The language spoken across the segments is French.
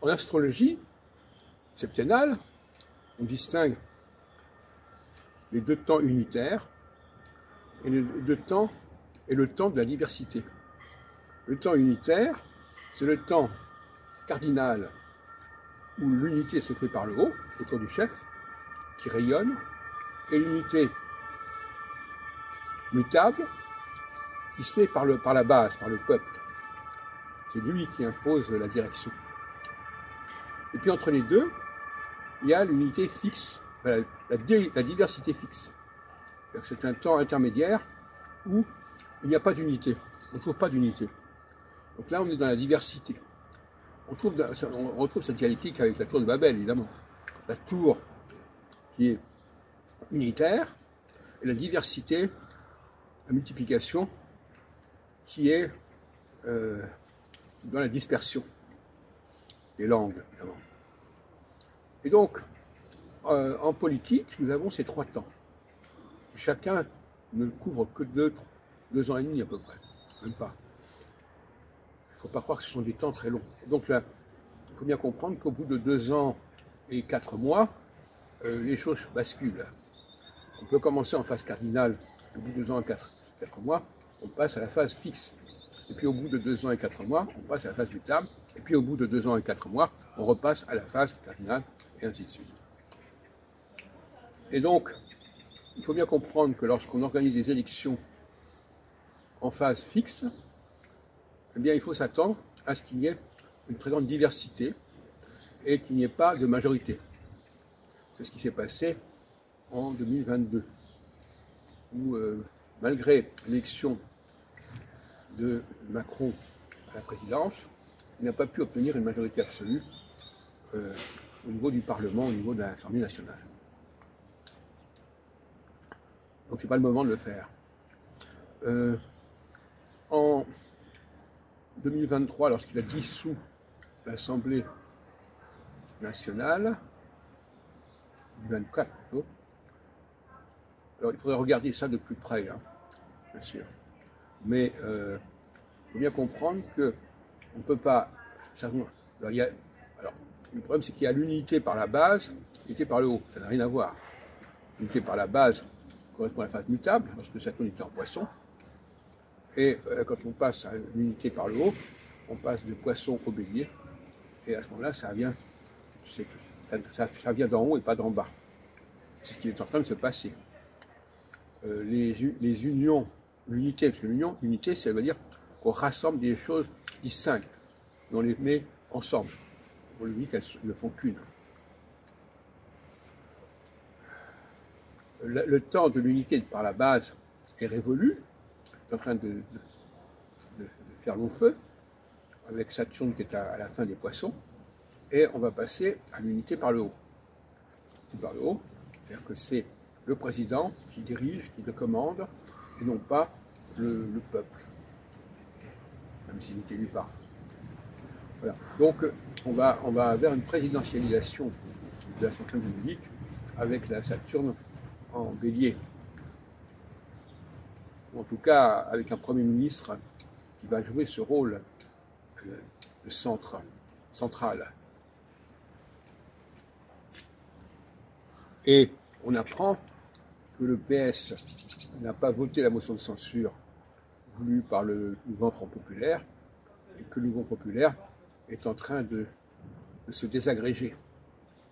En astrologie septennale, on distingue les deux temps unitaires et le temps de la diversité. Le temps unitaire, c'est le temps cardinal où l'unité se fait par le haut, autour du chef, qui rayonne, et l'unité mutable, qui se fait par la base, par le peuple. C'est lui qui impose la direction. Et puis entre les deux, il y a l'unité fixe, la diversité fixe. C'est un temps intermédiaire où il n'y a pas d'unité, on ne trouve pas d'unité. Donc là, on est dans la diversité. On retrouve cette dialectique avec la tour de Babel, évidemment. La tour qui est unitaire, et la diversité, la multiplication, qui est dans la dispersion des langues, évidemment. Et donc, en politique, nous avons ces trois temps. Chacun ne couvre que 2 ans et demi à peu près, même pas. Il ne faut pas croire que ce sont des temps très longs. Donc là, il faut bien comprendre qu'au bout de 2 ans et 4 mois, les choses basculent. On peut commencer en phase cardinale, au bout de 2 ans et 4 mois, on passe à la phase fixe. Et puis au bout de 2 ans et 4 mois, on passe à la phase mutable. Et puis au bout de 2 ans et 4 mois, on repasse à la phase cardinale, et ainsi de suite. Et donc, il faut bien comprendre que lorsqu'on organise des élections en phase fixe, eh bien, il faut s'attendre à ce qu'il y ait une très grande diversité et qu'il n'y ait pas de majorité. C'est ce qui s'est passé en 2022, où malgré l'élection de Macron à la présidence, il n'a pas pu obtenir une majorité absolue au niveau du Parlement, au niveau de l'Assemblée nationale. Donc ce n'est pas le moment de le faire. En 2023, lorsqu'il a dissous l'Assemblée nationale, 2024 plutôt, alors il faudrait regarder ça de plus près, hein, bien sûr. Mais il faut bien comprendre qu'on ne peut pas... Alors, le problème, c'est qu'il y a l'unité par la base, l'unité par le haut. Ça n'a rien à voir. L'unité par la base correspond à la phase mutable, lorsque Saturne était en Poisson. Et quand on passe à l'unité par le haut, on passe de Poisson au Bélier. Et à ce moment-là, ça vient, ça vient d'en haut et pas d'en bas. C'est ce qui est en train de se passer. Les unions, l'unité, parce que l'unité, ça veut dire qu'on rassemble des choses distinctes, on les met ensemble. On lui dit qu'elles ne font qu'une. Le temps de l'unité par la base est révolu, est en train de faire long feu, avec Saturne qui est à la fin des Poissons, et on va passer à l'unité par le haut. Par le haut, c'est-à-dire que c'est le président qui dirige, qui le commande, et non pas le peuple, même s'il est élu par. Voilà. Donc on va vers une présidentialisation de la Ve République avec la Saturne en Bélier. Ou en tout cas avec un Premier ministre qui va jouer ce rôle de central. Et on apprend que le PS n'a pas voté la motion de censure voulue par le mouvement Front Populaire, et que le mouvement populaire est en train de se désagréger.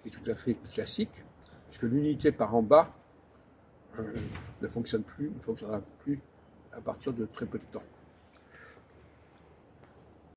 C'est tout à fait classique, puisque l'unité par en bas ne fonctionne plus, ne fonctionnera plus à partir de très peu de temps.